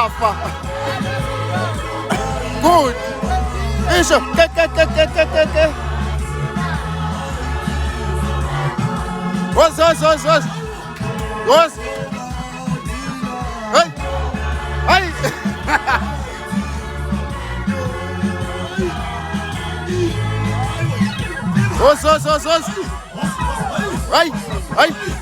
Strafe. Gut. Ist schon. Geh. Was? Los. Hey. Hey. Los. Hey.